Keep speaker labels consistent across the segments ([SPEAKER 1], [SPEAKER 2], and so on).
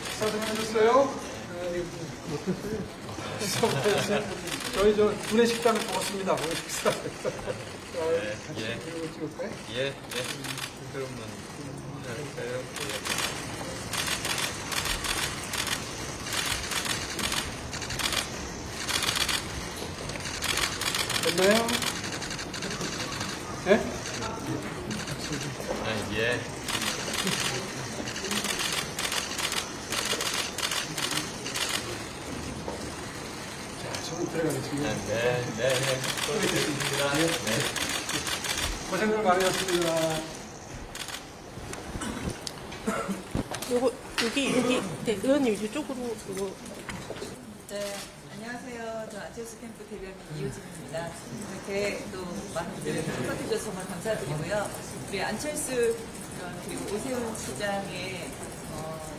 [SPEAKER 1] 식사 좀 하셨어요? 저희 군내 식당을 먹었습니다. 오늘 식사.
[SPEAKER 2] 예.
[SPEAKER 1] 찍을까요?
[SPEAKER 2] 예. 그러면 할까요?
[SPEAKER 1] 됐나요? 네?
[SPEAKER 2] 예.
[SPEAKER 1] 저는 들어가겠습니다.
[SPEAKER 2] 네. 수고하셨습니다. 네.
[SPEAKER 1] 고생들 많으셨습니다.
[SPEAKER 3] 여기 네, 의원님 이쪽으로 이거.
[SPEAKER 4] 네, 안녕하세요. 저 안철수 캠프 대변인 이효진입니다. 이렇게 또 많은 분들이 참석해 주셔서 정말 감사드리고요. 우리 안철수 의원 그리고 오세훈 시장의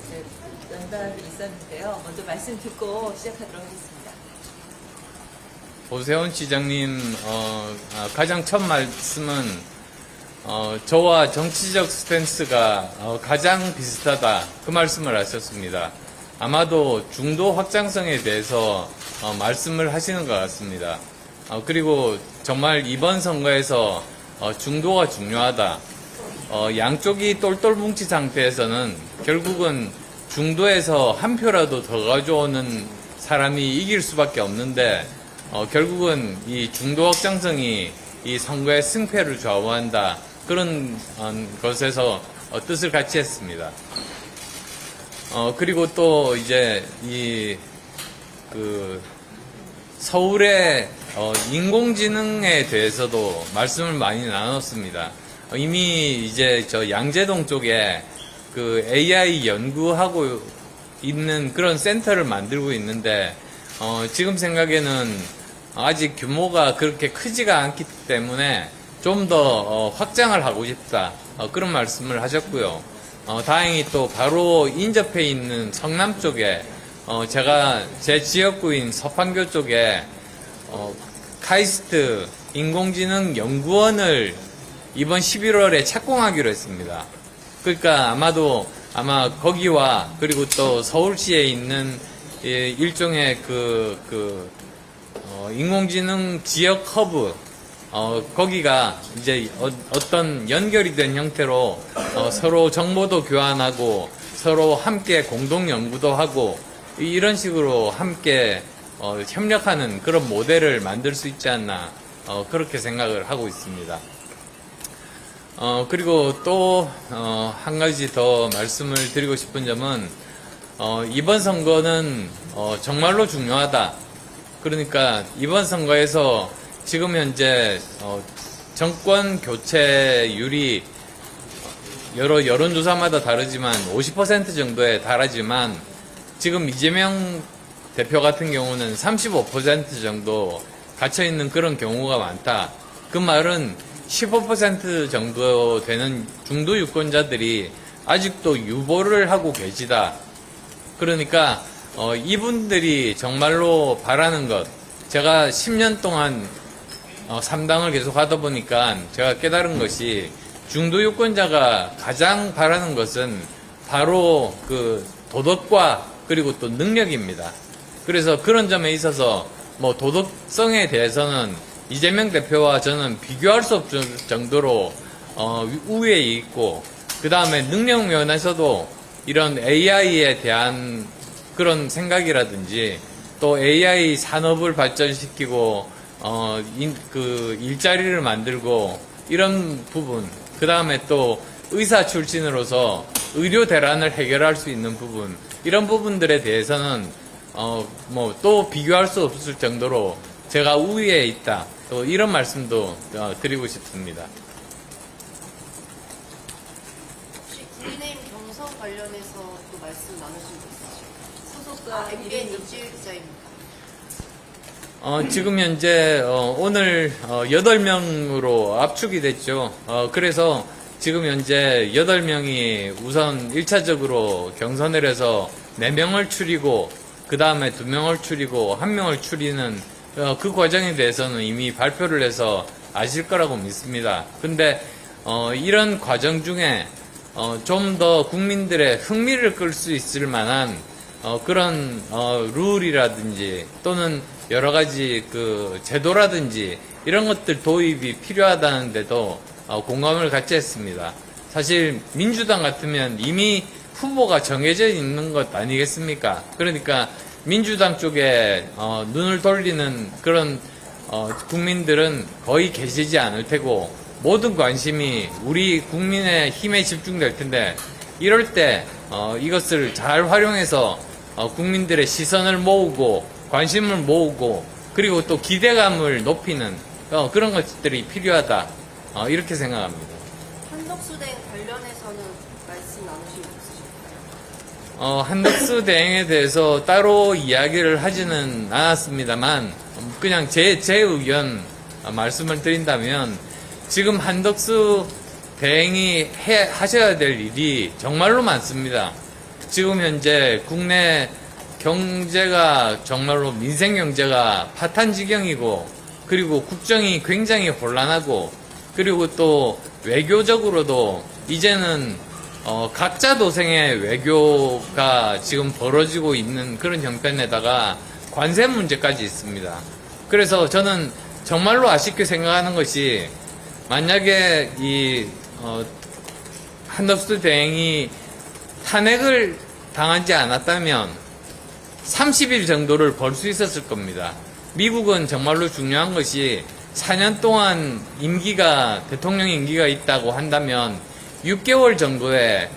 [SPEAKER 4] 이제 연답이 있었는데요. 먼저 말씀 듣고 시작하도록 하겠습니다.
[SPEAKER 2] 오세훈 시장님, 가장 첫 말씀은, 저와 정치적 스탠스가 가장 비슷하다. 그 말씀을 하셨습니다. 아마도 중도 확장성에 대해서 말씀을 하시는 것 같습니다. 그리고 정말 이번 선거에서 중도가 중요하다. 양쪽이 똘똘 뭉친 상태에서는 결국은 중도에서 한 표라도 더 가져오는 사람이 이길 수밖에 없는데 결국은 이 중도 확장성이 이 선거의 승패를 좌우한다. 그런 것에서 뜻을 같이 했습니다. 그리고 또 이제 서울의 인공지능에 대해서도 말씀을 많이 나눴습니다. 이미 이제 저 양재동 쪽에 그 AI 연구하고 있는 그런 센터를 만들고 있는데 지금 생각에는 아직 규모가 그렇게 크지가 않기 때문에 좀 더 확장을 하고 싶다. 그런 말씀을 하셨고요. 다행히 또 바로 인접해 있는 성남 쪽에 제가 제 지역구인 서판교 쪽에 카이스트 인공지능 연구원을 이번 11월에 착공하기로 했습니다. 그러니까 아마 거기와 그리고 또 서울시에 있는 일종의 인공지능 지역 허브, 거기가 이제 어떤 연결이 된 형태로 서로 정보도 교환하고 서로 함께 공동 연구도 하고 이런 식으로 함께 협력하는 그런 모델을 만들 수 있지 않나 그렇게 생각을 하고 있습니다. 그리고 또 한 가지 더 말씀을 드리고 싶은 점은 이번 선거는 정말로 중요하다. 그러니까 이번 선거에서 지금 현재 정권 교체율이 여러 여론조사마다 다르지만 50% 정도에 달하지만 지금 이재명 대표 같은 경우는 35% 정도 갇혀있는 그런 경우가 많다. 그 말은 15% 정도 되는 중도 유권자들이 아직도 유보를 하고 계시다. 그러니까 이분들이 정말로 바라는 것, 제가 10년 동안 3당을 계속 하다 보니까 제가 깨달은 것이 중도 유권자가 가장 바라는 것은 바로 그 도덕과 그리고 또 능력입니다. 그래서 그런 점에 있어서 뭐 도덕성에 대해서는 이재명 대표와 저는 비교할 수 없을 정도로 우위에 있고, 그 다음에 능력 면에서도 이런 AI에 대한 그런 생각이라든지 또 AI 산업을 발전시키고 일자리를 만들고 이런 부분, 그 다음에 또 의사 출신으로서 의료 대란을 해결할 수 있는 부분, 이런 부분들에 대해서는 또 비교할 수 없을 정도로 제가 우위에 있다. 또 이런 말씀도 드리고 싶습니다.
[SPEAKER 3] 혹시 국민의힘 경선 관련해서 또 말씀 나누신 거 있으시죠?
[SPEAKER 4] 소속과
[SPEAKER 3] MBN 이지율 기자입니다.
[SPEAKER 2] 지금 현재 오늘 8명으로 압축이 됐죠. 그래서 지금 현재 8명이 우선 1차적으로 경선을 해서 4명을 추리고 그 다음에 2명을 추리고 1명을 추리는 그 과정에 대해서는 이미 발표를 해서 아실 거라고 믿습니다. 근데 이런 과정 중에 좀 더 국민들의 흥미를 끌 수 있을 만한 그런 룰이라든지 또는 여러 가지 그 제도라든지 이런 것들 도입이 필요하다는데도 공감을 같이 했습니다. 사실 민주당 같으면 이미 후보가 정해져 있는 것 아니겠습니까? 그러니까 민주당 쪽에 눈을 돌리는 그런 국민들은 거의 계시지 않을 테고 모든 관심이 우리 국민의 힘에 집중될 텐데 이럴 때 이것을 잘 활용해서 국민들의 시선을 모으고 관심을 모으고 그리고 또 기대감을 높이는 그런 것들이 필요하다 이렇게 생각합니다.
[SPEAKER 3] 한덕수 대행 관련해서는 말씀 나누신 거 있으실까요?
[SPEAKER 2] 한덕수 대행에 대해서 따로 이야기를 하지는 않았습니다만 그냥 제 의견 말씀을 드린다면 지금 한덕수 대행이 하셔야 될 일이 정말로 많습니다. 지금 현재 국내 경제가 정말로 민생 경제가 파탄 지경이고 그리고 국정이 굉장히 혼란하고 그리고 또 외교적으로도 이제는 각자 도생의 외교가 지금 벌어지고 있는 그런 형편에다가 관세 문제까지 있습니다. 그래서 저는 정말로 아쉽게 생각하는 것이 만약에 이 한덕수 대행이 탄핵을 당하지 않았다면 30일 정도를 벌 수 있었을 겁니다. 미국은 정말로 중요한 것이 4년 동안 대통령 임기가 있다고 한다면 6개월 정도에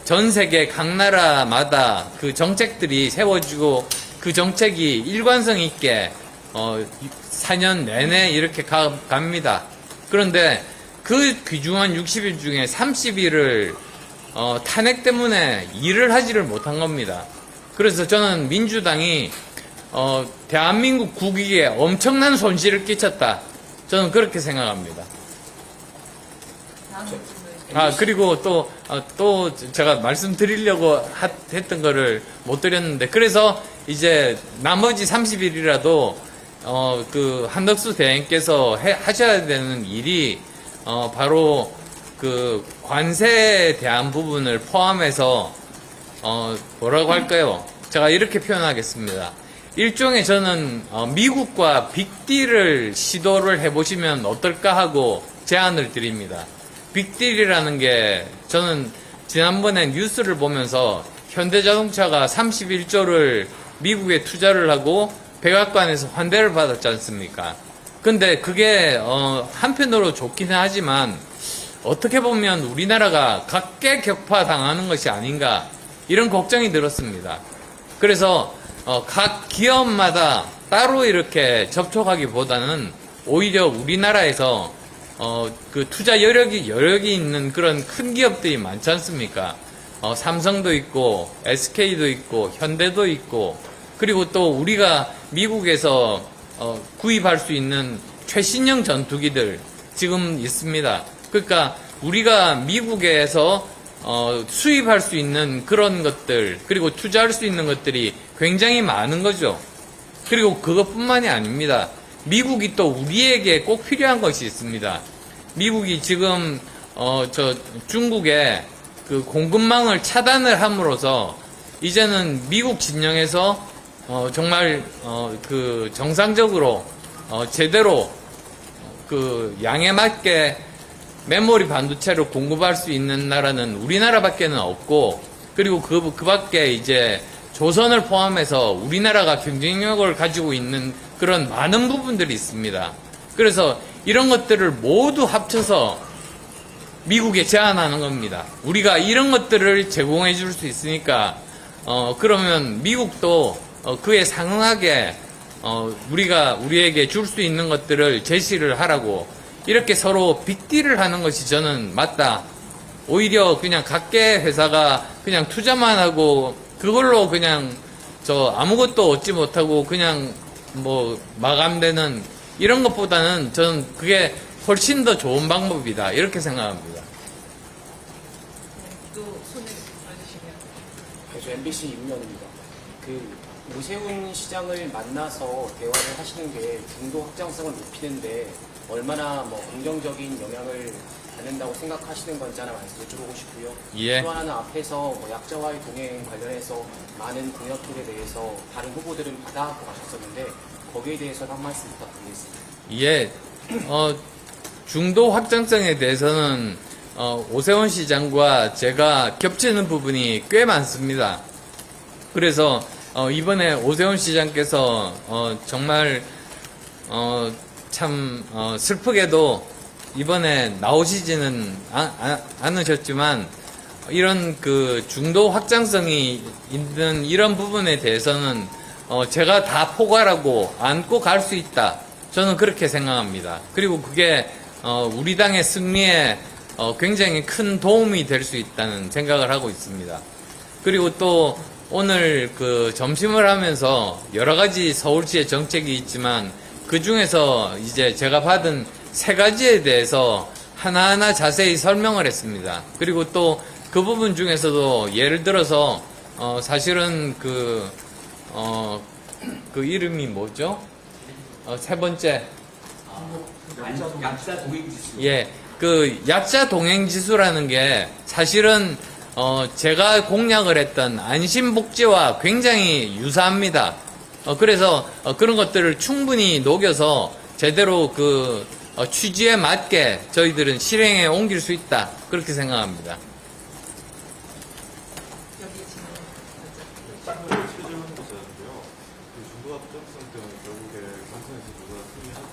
[SPEAKER 2] 전 세계 각 나라마다 그 정책들이 세워지고 그 정책이 일관성 있게 4년 내내 이렇게 갑니다. 그런데 그 귀중한 60일 중에 30일을 탄핵 때문에 일을 하지를 못한 겁니다. 그래서 저는 민주당이 대한민국 국익에 엄청난 손실을 끼쳤다. 저는 그렇게 생각합니다. 그리고 또 제가 말씀드리려고 했던 거를 못 드렸는데, 그래서 이제 나머지 30일이라도, 그 한덕수 대행께서 하셔야 되는 일이, 바로 그 관세에 대한 부분을 포함해서, 뭐라고 할까요? 제가 이렇게 표현하겠습니다. 일종의 저는 미국과 빅딜을 시도를 해보시면 어떨까 하고 제안을 드립니다. 빅딜이라는 게 저는 지난번에 뉴스를 보면서 현대자동차가 31조를 미국에 투자를 하고 백악관에서 환대를 받았지 않습니까? 근데 그게 한편으로 좋기는 하지만 어떻게 보면 우리나라가 각계격파 당하는 것이 아닌가 이런 걱정이 들었습니다. 그래서 각 기업마다 따로 이렇게 접촉하기보다는 오히려 우리나라에서 그 투자 여력이 있는 그런 큰 기업들이 많지 않습니까? 삼성도 있고 SK도 있고 현대도 있고 그리고 또 우리가 미국에서 구입할 수 있는 최신형 전투기들 지금 있습니다. 그러니까 우리가 미국에서 수입할 수 있는 그런 것들 그리고 투자할 수 있는 것들이 굉장히 많은 거죠. 그리고 그것뿐만이 아닙니다. 미국이 또 우리에게 꼭 필요한 것이 있습니다. 미국이 지금 중국에 그 공급망을 차단을 함으로써 이제는 미국 진영에서 정말 그 정상적으로 제대로 그 양에 맞게 메모리 반도체를 공급할 수 있는 나라는 우리나라밖에는 없고 그리고 그 밖에 이제 조선을 포함해서 우리나라가 경쟁력을 가지고 있는 그런 많은 부분들이 있습니다. 그래서 이런 것들을 모두 합쳐서 미국에 제안하는 겁니다. 우리가 이런 것들을 제공해 줄 수 있으니까 그러면 미국도 그에 상응하게 우리에게 줄 수 있는 것들을 제시를 하라고 이렇게 서로 빅딜을 하는 것이 저는 맞다. 오히려 그냥 각계 회사가 그냥 투자만 하고 그걸로 그냥 아무것도 얻지 못하고 그냥 뭐 마감되는 이런 것보다는 저는 그게 훨씬 더 좋은 방법이다. 이렇게 생각합니다.
[SPEAKER 4] 또 손을 들어주시면.
[SPEAKER 1] 저 MBC 6년입니다. 그
[SPEAKER 5] 오세훈 시장을 만나서 대화를 하시는 게 중도 확장성을 높이는데 얼마나 뭐 긍정적인 영향을 받는다고 생각하시는 건지 하나 여쭤보고 싶고요.
[SPEAKER 2] 예.
[SPEAKER 5] 또 하나는 앞에서 뭐 약자와의 동행 관련해서 많은 공약들에 대해서 다른 후보들은 받아갖고 가셨었는데 거기에 대해서는 한 말씀 부탁드리겠습니다.
[SPEAKER 2] 예, 중도 확장성에 대해서는 오세훈 시장과 제가 겹치는 부분이 꽤 많습니다. 그래서 이번에 오세훈 시장께서 정말 참 슬프게도 이번에 나오시지는 않으셨지만 이런 그 중도 확장성이 있는 이런 부분에 대해서는 제가 다 포괄하고 안고 갈 수 있다. 저는 그렇게 생각합니다. 그리고 그게 우리 당의 승리에 굉장히 큰 도움이 될 수 있다는 생각을 하고 있습니다. 그리고 또 오늘 그 점심을 하면서 여러 가지 서울시의 정책이 있지만 그 중에서 이제 제가 받은 3가지에 대해서 하나하나 자세히 설명을 했습니다. 그리고 또 그 부분 중에서도 예를 들어서 사실은 그 이름이 뭐죠? 3번째.
[SPEAKER 6] 약자 동행지수.
[SPEAKER 2] 예, 그 약자 동행지수라는 게 사실은 제가 공약을 했던 안심복지와 굉장히 유사합니다. 그래서 그런 것들을 충분히 녹여서 제대로 그 취지에 맞게 저희들은 실행에 옮길 수 있다. 그렇게 생각합니다.
[SPEAKER 4] 여기 지금
[SPEAKER 7] 최재훈 기자인데요. 그 중도 합작성 때문에 결국에 관선에서 누가 승리하고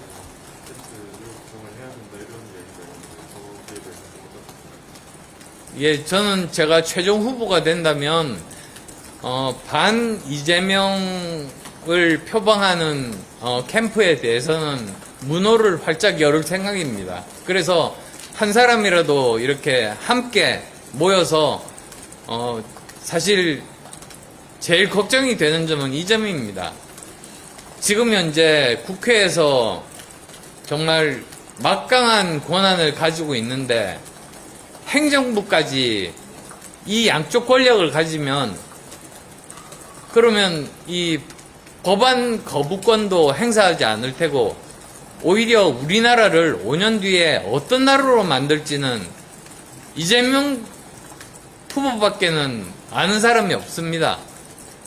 [SPEAKER 7] 텍스를 구성을 해야 된다 이런 얘기가 있는데 거기에 대해서 어떻습니까?
[SPEAKER 2] 예, 저는 제가 최종 후보가 된다면 반 이재명을 표방하는 캠프에 대해서는 문호를 활짝 열을 생각입니다. 그래서 한 사람이라도 이렇게 함께 모여서 사실 제일 걱정이 되는 점은 이 점입니다. 지금 현재 국회에서 정말 막강한 권한을 가지고 있는데 행정부까지 이 양쪽 권력을 가지면 그러면 이 법안 거부권도 행사하지 않을 테고 오히려 우리나라를 5년 뒤에 어떤 나라로 만들지는 이재명 후보밖에는 아는 사람이 없습니다.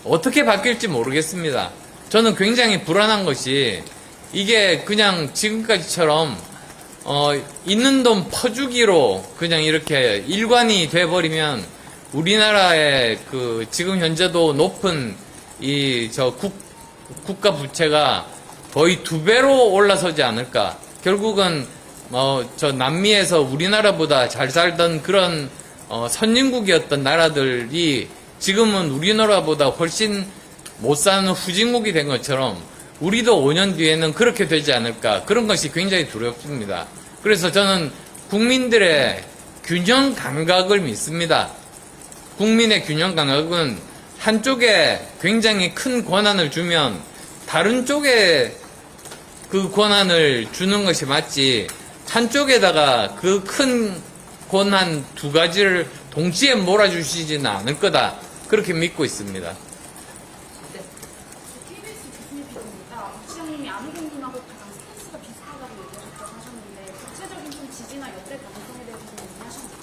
[SPEAKER 2] 어떻게 바뀔지 모르겠습니다. 저는 굉장히 불안한 것이 이게 그냥 지금까지처럼 있는 돈 퍼주기로 그냥 이렇게 일관이 돼버리면 우리나라의 그 지금 현재도 높은 국가 부채가 거의 2배로 올라서지 않을까. 결국은 저 남미에서 우리나라보다 잘 살던 그런 선진국이었던 나라들이 지금은 우리나라보다 훨씬 못 사는 후진국이 된 것처럼 우리도 5년 뒤에는 그렇게 되지 않을까. 그런 것이 굉장히 두렵습니다. 그래서 저는 국민들의 균형 감각을 믿습니다. 국민의 균형 감각은 한쪽에 굉장히 큰 권한을 주면 다른 쪽에 그 권한을 주는 것이 맞지 한쪽에다가 그 큰 권한 2가지를 동시에 몰아주시지는 않을 거다. 그렇게 믿고 있습니다.
[SPEAKER 8] KBS 교수님입니다. 시장님이 안희경 군하고 가장 스탠스가 비슷하다고 얘기하셨다고 하셨는데 구체적인 좀 지지나 연대 가능성에 대해서 좀 얘기하셨나요?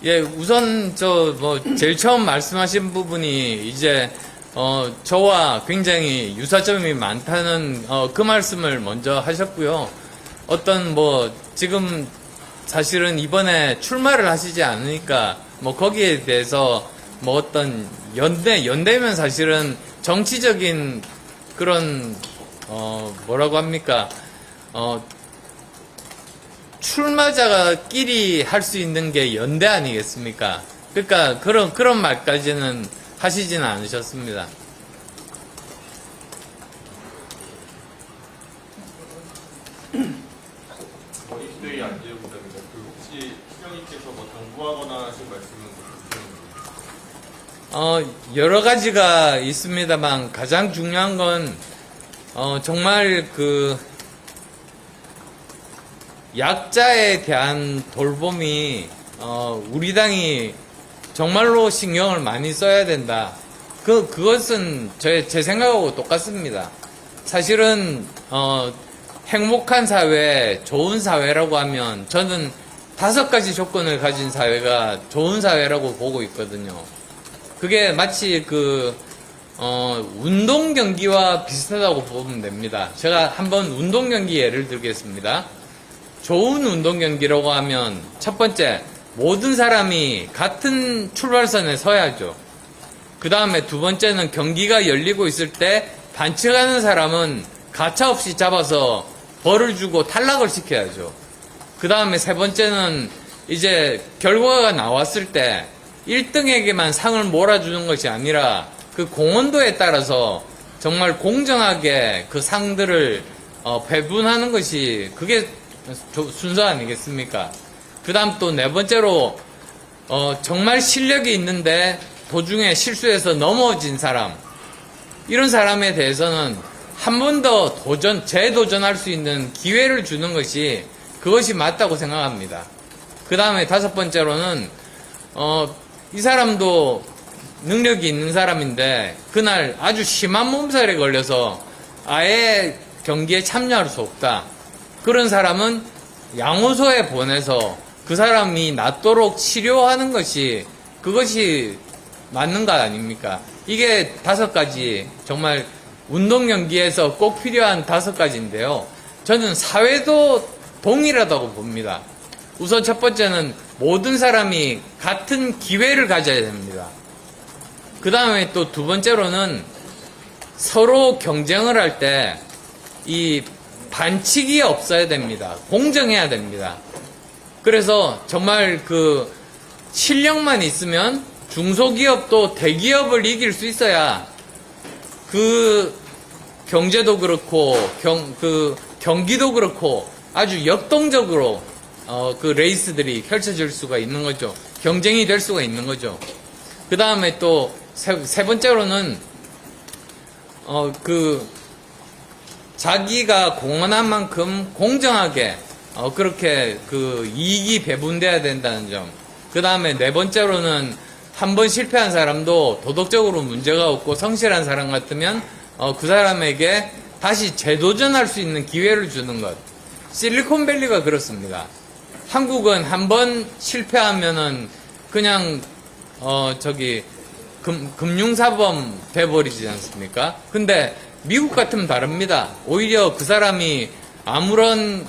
[SPEAKER 2] 예, 우선 제일 처음 말씀하신 부분이 이제 저와 굉장히 유사점이 많다는 그 말씀을 먼저 하셨고요. 지금 사실은 이번에 출마를 하시지 않으니까 거기에 대해서 어떤 연대면 사실은 정치적인 그런 뭐라고 합니까? 출마자끼리 할 수 있는 게 연대 아니겠습니까? 그러니까 그런 말까지는 하시지는 않으셨습니다.
[SPEAKER 7] 이슈데이 안재욱 기자입니다. 혹시 시장님께서 당부하거나 하신 말씀은 무슨
[SPEAKER 2] 여러 가지가 있습니다만 가장 중요한 건 정말 약자에 대한 돌봄이 우리 당이 정말로 신경을 많이 써야 된다. 그것은 제 생각하고 똑같습니다. 사실은, 행복한 사회, 좋은 사회라고 하면 저는 5가지 조건을 가진 사회가 좋은 사회라고 보고 있거든요. 그게 마치 운동 경기와 비슷하다고 보면 됩니다. 제가 한번 운동 경기 예를 들겠습니다. 좋은 운동 경기라고 하면 첫 번째, 모든 사람이 같은 출발선에 서야죠. 그 다음에 두 번째는 경기가 열리고 있을 때 반칙하는 사람은 가차없이 잡아서 벌을 주고 탈락을 시켜야죠. 그 다음에 세 번째는 이제 결과가 나왔을 때 1등에게만 상을 몰아주는 것이 아니라 그 공헌도에 따라서 정말 공정하게 그 상들을 배분하는 것이 그게 순서 아니겠습니까? 그 다음 또 네 번째로 정말 실력이 있는데 도중에 실수해서 넘어진 사람, 이런 사람에 대해서는 한 번 더 재도전할 수 있는 기회를 주는 것이 그것이 맞다고 생각합니다. 그 다음에 5번째로는 이 사람도 능력이 있는 사람인데 그날 아주 심한 몸살에 걸려서 아예 경기에 참여할 수 없다. 그런 사람은 양호소에 보내서 그 사람이 낫도록 치료하는 것이 그것이 맞는 것 아닙니까? 이게 5가지 정말 운동 경기에서 꼭 필요한 5가지인데요. 저는 사회도 동일하다고 봅니다. 우선 첫 번째는 모든 사람이 같은 기회를 가져야 됩니다. 그 다음에 또 두 번째로는 서로 경쟁을 할 때 이 반칙이 없어야 됩니다. 공정해야 됩니다. 그래서 정말 그 실력만 있으면 중소기업도 대기업을 이길 수 있어야 그 경제도 그렇고 경기도 그렇고 아주 역동적으로 그 레이스들이 펼쳐질 수가 있는 거죠. 경쟁이 될 수가 있는 거죠. 그 다음에 또 세 번째로는 자기가 공헌한 만큼 공정하게 그렇게 그 이익이 배분돼야 된다는 점. 그 다음에 네 번째로는 한 번 실패한 사람도 도덕적으로 문제가 없고 성실한 사람 같으면 그 사람에게 다시 재도전할 수 있는 기회를 주는 것. 실리콘밸리가 그렇습니다. 한국은 한 번 실패하면은 그냥 금융사범 돼버리지 않습니까? 근데 미국 같으면 다릅니다. 오히려 그 사람이 아무런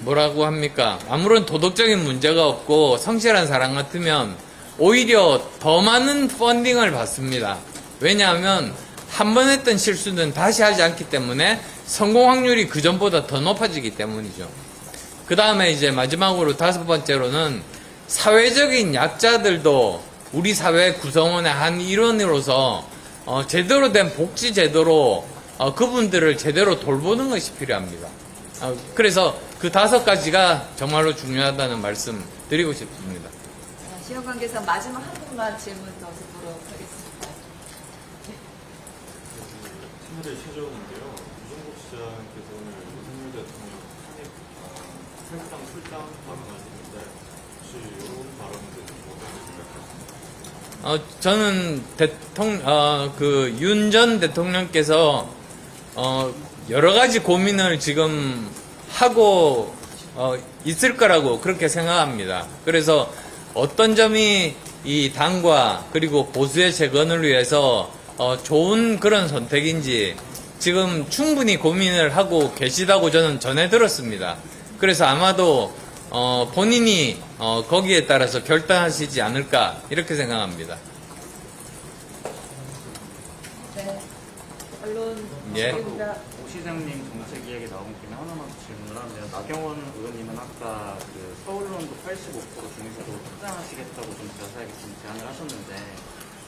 [SPEAKER 2] 뭐라고 합니까? 아무런 도덕적인 문제가 없고 성실한 사람 같으면 오히려 더 많은 펀딩을 받습니다. 왜냐하면 한 번 했던 실수는 다시 하지 않기 때문에 성공 확률이 그 전보다 더 높아지기 때문이죠. 그 다음에 이제 마지막으로 5번째로는 사회적인 약자들도 우리 사회 구성원의 한 일원으로서 제대로 된 복지 제도로 그분들을 제대로 돌보는 것이 필요합니다. 그래서 그 5가지가 정말로 중요하다는 말씀 드리고 싶습니다.
[SPEAKER 4] 시험 관계상 마지막 한 분만 질문 더 듣도록 하겠습니다.
[SPEAKER 7] 친구들 최저인데요. 유정국 시장께서 오늘 윤석열 대통령 탄핵 사실상 출장 발언하시는데 혹시 이런 발언에 대해서 어떻게 생각하십니까?
[SPEAKER 2] 저는 윤 전 대통령께서 여러 가지 고민을 지금 하고 있을 거라고 그렇게 생각합니다. 그래서 어떤 점이 이 당과 그리고 보수의 재건을 위해서 좋은 그런 선택인지 지금 충분히 고민을 하고 계시다고 저는 전해 들었습니다. 그래서 아마도 본인이 거기에 따라서 결단하시지 않을까 이렇게 생각합니다.
[SPEAKER 4] 네. 언론
[SPEAKER 2] 예.
[SPEAKER 4] 지금입니다.
[SPEAKER 6] 오 시장님 정책 이야기 나온 김에 하나만 더 질문을 하면 나경원 의원님은 아까 그 서울론도 85% 중에서도 투자하시겠다고 좀 자세하게 좀 제안을 하셨는데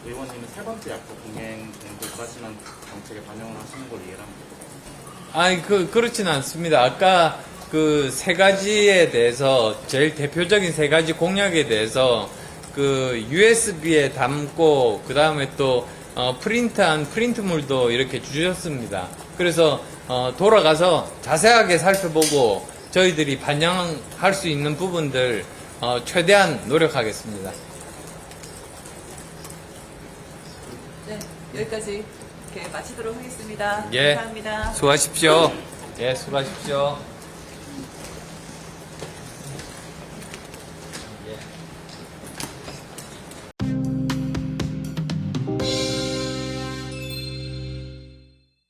[SPEAKER 6] 의원님은 3번째 약속 동행 정도까지만 정책에 반영을 하시는 걸로 이해를 합니다.
[SPEAKER 2] 그렇지는 않습니다. 아까 그 3가지에 대해서 제일 대표적인 3가지 공약에 대해서 그 USB에 담고 그 다음에 또 프린트한 프린트물도 이렇게 주셨습니다. 그래서 돌아가서 자세하게 살펴보고 저희들이 반영할 수 있는 부분들 최대한 노력하겠습니다.
[SPEAKER 4] 여기까지 이렇게 마치도록 하겠습니다.
[SPEAKER 2] 예.
[SPEAKER 4] 감사합니다.
[SPEAKER 2] 수고하십시오. 예, 수고하십시오.